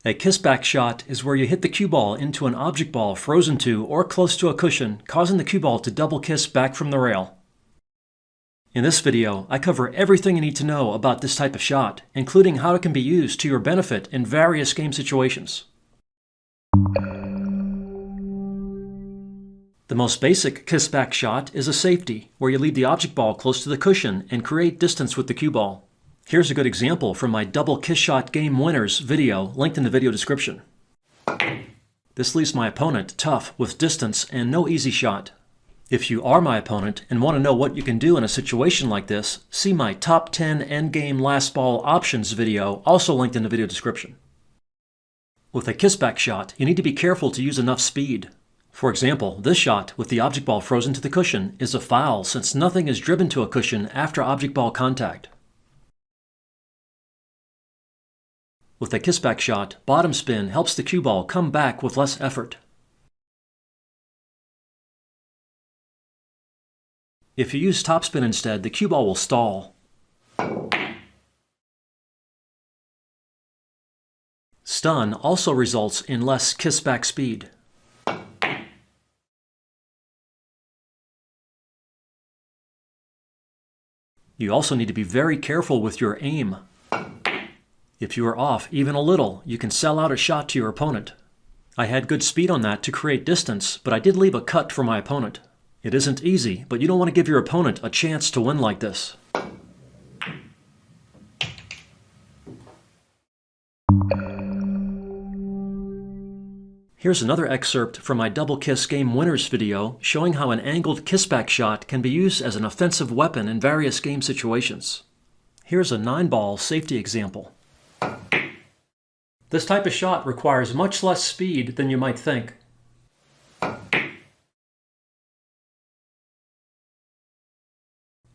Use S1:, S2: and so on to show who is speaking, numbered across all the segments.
S1: A kissback shot is where you hit the cue ball into an object ball frozen to or close to a cushion, causing the cue ball to double kiss back from the rail. In this video, I cover everything you need to know about this type of shot, including how it can be used to your benefit in various game situations. The most basic kissback shot is a safety, where you leave the object ball close to the cushion and create distance with the cue ball. Here's a good example from my double kiss shot game winners video linked in the video description. This leaves my opponent tough with distance and no easy shot. If you are my opponent and want to know what you can do in a situation like this, see my top 10 endgame last ball options video, also linked in the video description. With a kissback shot, you need to be careful to use enough speed. For example, this shot with the object ball frozen to the cushion is a foul since nothing is driven to a cushion after object ball contact. With a kissback shot, bottom spin helps the cue ball come back with less effort. If you use topspin instead, the cue ball will stall. Stun also results in less kissback speed. You also need to be very careful with your aim. If you are off even a little, you can sell out a shot to your opponent. I had good speed on that to create distance, but I did leave a cut for my opponent. It isn't easy, but you don't want to give your opponent a chance to win like this. Here's another excerpt from my double kiss game winners video showing how an angled kissback shot can be used as an offensive weapon in various game situations. Here's a 9-ball safety example. This type of shot requires much less speed than you might think.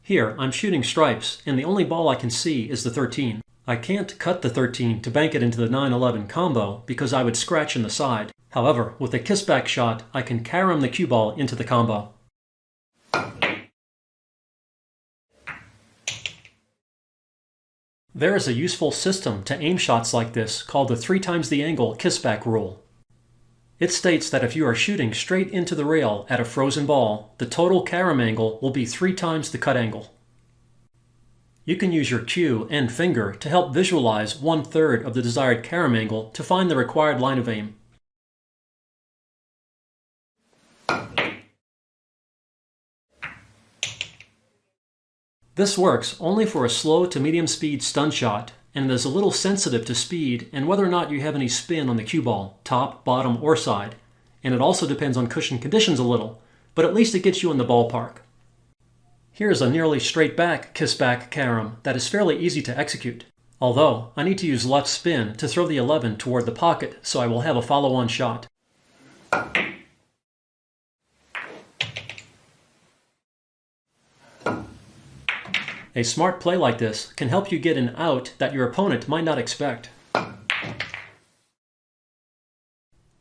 S1: Here, I'm shooting stripes, and the only ball I can see is the 13. I can't cut the 13 to bank it into the 9-11 combo because I would scratch in the side. However, with a kissback shot, I can carom the cue ball into the combo. There is a useful system to aim shots like this called the 3 times the angle kissback rule. It states that if you are shooting straight into the rail at a frozen ball, the total carom angle will be 3 times the cut angle. You can use your cue and finger to help visualize 1/3 of the desired carom angle to find the required line of aim. This works only for a slow to medium speed stun shot, and it is a little sensitive to speed and whether or not you have any spin on the cue ball, top, bottom, or side. And it also depends on cushion conditions a little, but at least it gets you in the ballpark. Here's a nearly straight back kissback carom that is fairly easy to execute. Although, I need to use left spin to throw the 11 toward the pocket, so I will have a follow-on shot. A smart play like this can help you get an out that your opponent might not expect.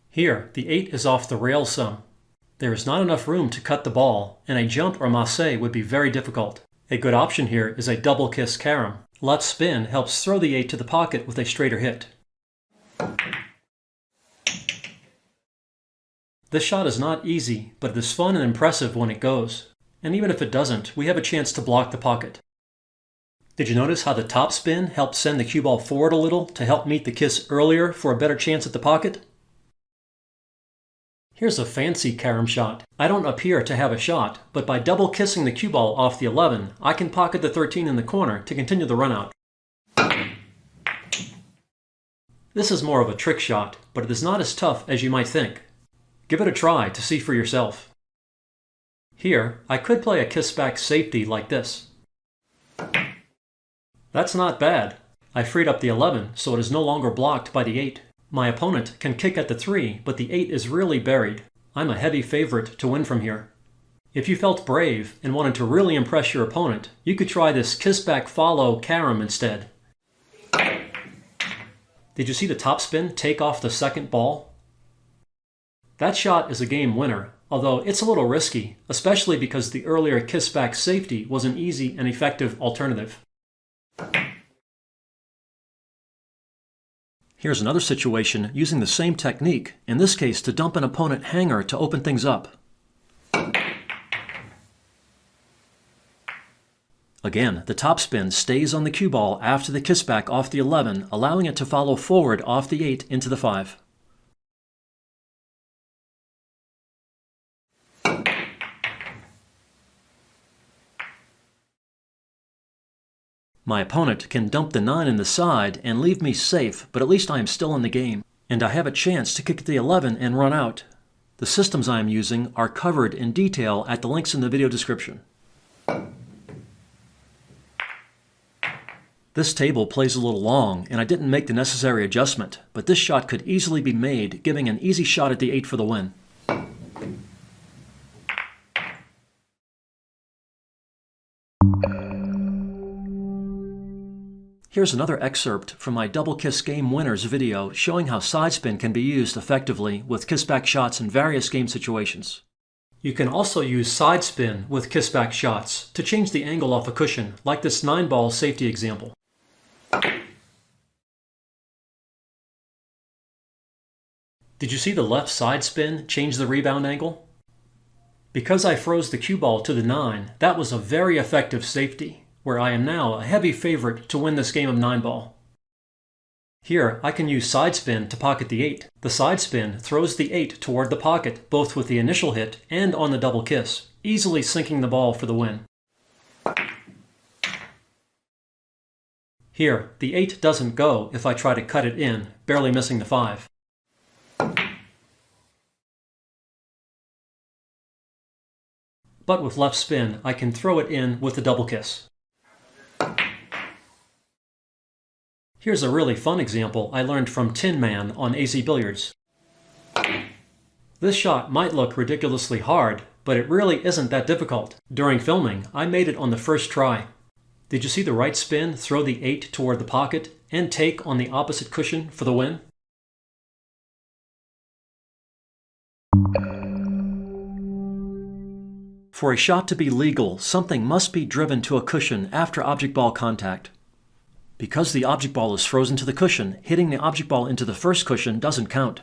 S1: Here, the 8 is off the rail some. There is not enough room to cut the ball, and a jump or masse would be very difficult. A good option here is a double kiss carom. Left spin helps throw the 8 to the pocket with a straighter hit. This shot is not easy, but it is fun and impressive when it goes. And even if it doesn't, we have a chance to block the pocket. Did you notice how the top spin helped send the cue ball forward a little to help meet the kiss earlier for a better chance at the pocket? Here's a fancy carom shot. I don't appear to have a shot, but by double kissing the cue ball off the 11, I can pocket the 13 in the corner to continue the run out. This is more of a trick shot, but it is not as tough as you might think. Give it a try to see for yourself. Here, I could play a kissback safety like this. That's not bad. I freed up the 11, so it is no longer blocked by the 8. My opponent can kick at the 3, but the 8 is really buried. I'm a heavy favorite to win from here. If you felt brave and wanted to really impress your opponent, you could try this kissback follow carom instead. Did you see the topspin take off the second ball? That shot is a game winner, although it's a little risky, especially because the earlier kissback safety was an easy and effective alternative. Here's another situation using the same technique, in this case to dump an opponent hanger to open things up. Again, the topspin stays on the cue ball after the kissback off the 11, allowing it to follow forward off the 8 into the 5. My opponent can dump the 9 in the side and leave me safe, but at least I am still in the game, and I have a chance to kick the 11 and run out. The systems I am using are covered in detail at the links in the video description. This table plays a little long, and I didn't make the necessary adjustment, but this shot could easily be made, giving an easy shot at the 8 for the win. Here's another excerpt from my Double Kiss Game Winners video showing how sidespin can be used effectively with kissback shots in various game situations. You can also use sidespin with kissback shots to change the angle off a cushion, like this 9-ball safety example. Did you see the left side spin change the rebound angle? Because I froze the cue ball to the 9, that was a very effective safety, where I am now a heavy favorite to win this game of 9-ball. Here, I can use side spin to pocket the 8. The side spin throws the 8 toward the pocket, both with the initial hit and on the double kiss, easily sinking the ball for the win. Here, the 8 doesn't go if I try to cut it in, barely missing the 5. But with left spin, I can throw it in with the double kiss. Here's a really fun example I learned from Tin Man on AZ Billiards. This shot might look ridiculously hard, but it really isn't that difficult. During filming, I made it on the first try. Did you see the right spin throw the 8 toward the pocket and take on the opposite cushion for the win? For a shot to be legal, something must be driven to a cushion after object ball contact. Because the object ball is frozen to the cushion, hitting the object ball into the first cushion doesn't count.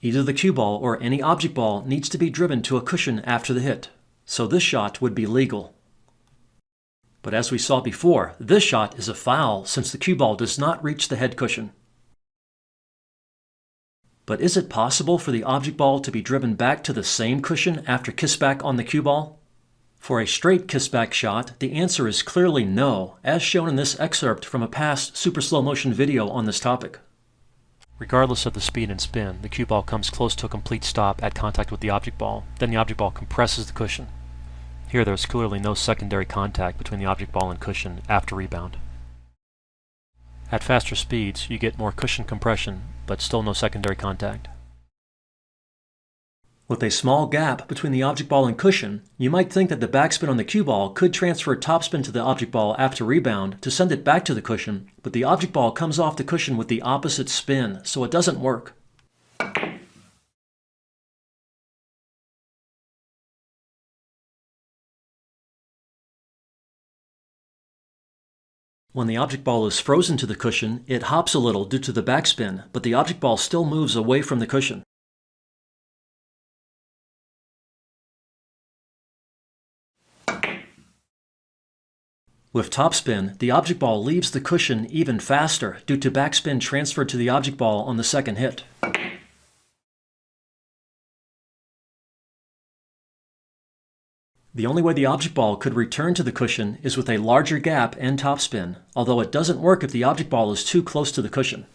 S1: Either the cue ball or any object ball needs to be driven to a cushion after the hit, so this shot would be legal. But as we saw before, this shot is a foul since the cue ball does not reach the head cushion. But is it possible for the object ball to be driven back to the same cushion after kissback on the cue ball? For a straight kissback shot, the answer is clearly no, as shown in this excerpt from a past super slow motion video on this topic. Regardless of the speed and spin, the cue ball comes close to a complete stop at contact with the object ball. Then the object ball compresses the cushion. Here there is clearly no secondary contact between the object ball and cushion after rebound. At faster speeds, you get more cushion compression, but still no secondary contact. With a small gap between the object ball and cushion, you might think that the backspin on the cue ball could transfer topspin to the object ball after rebound to send it back to the cushion, but the object ball comes off the cushion with the opposite spin, so it doesn't work. When the object ball is frozen to the cushion, it hops a little due to the backspin, but the object ball still moves away from the cushion. With topspin, the object ball leaves the cushion even faster due to backspin transferred to the object ball on the second hit. The only way the object ball could return to the cushion is with a larger gap and topspin, although it doesn't work if the object ball is too close to the cushion.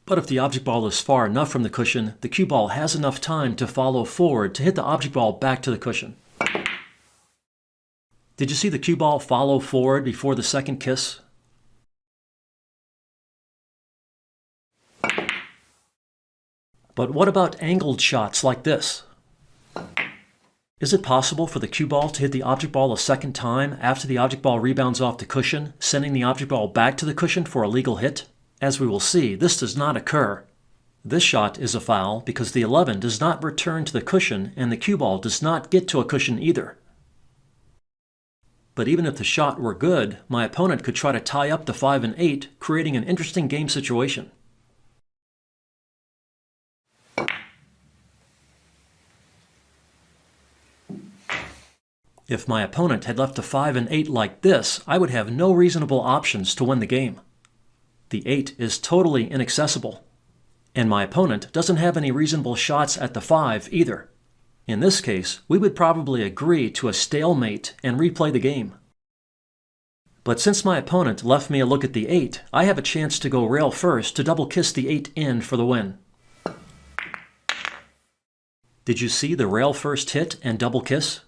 S1: But if the object ball is far enough from the cushion, the cue ball has enough time to follow forward to hit the object ball back to the cushion. Did you see the cue ball follow forward before the second kiss? But what about angled shots like this? Is it possible for the cue ball to hit the object ball a second time after the object ball rebounds off the cushion, sending the object ball back to the cushion for a legal hit? As we will see, this does not occur. This shot is a foul because the 11 does not return to the cushion and the cue ball does not get to a cushion either. But even if the shot were good, my opponent could try to tie up the 5 and 8, creating an interesting game situation. If my opponent had left the 5 and 8 like this, I would have no reasonable options to win the game. The 8 is totally inaccessible, and my opponent doesn't have any reasonable shots at the 5 either. In this case, we would probably agree to a stalemate and replay the game. But since my opponent left me a look at the 8, I have a chance to go rail first to double kiss the 8 in for the win. Did you see the rail first hit and double kiss?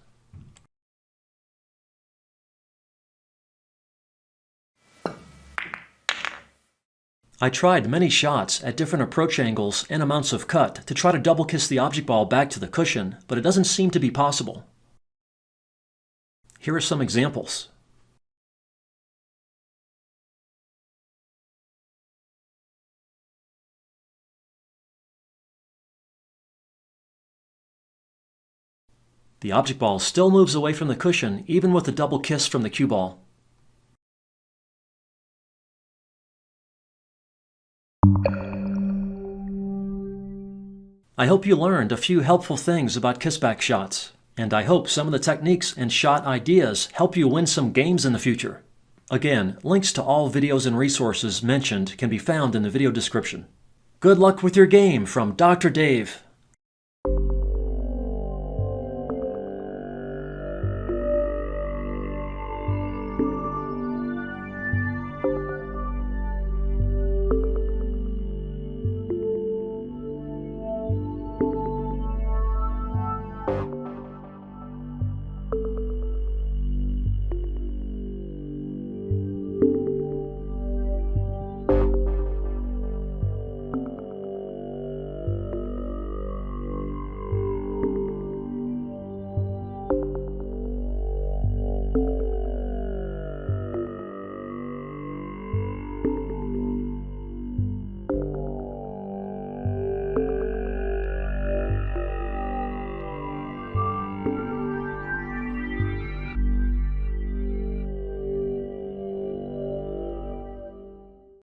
S1: I tried many shots at different approach angles and amounts of cut to try to double kiss the object ball back to the cushion, but it doesn't seem to be possible. Here are some examples. The object ball still moves away from the cushion even with a double kiss from the cue ball. I hope you learned a few helpful things about kissback shots, and I hope some of the techniques and shot ideas help you win some games in the future. Again, links to all videos and resources mentioned can be found in the video description. Good luck with your game from Dr. Dave.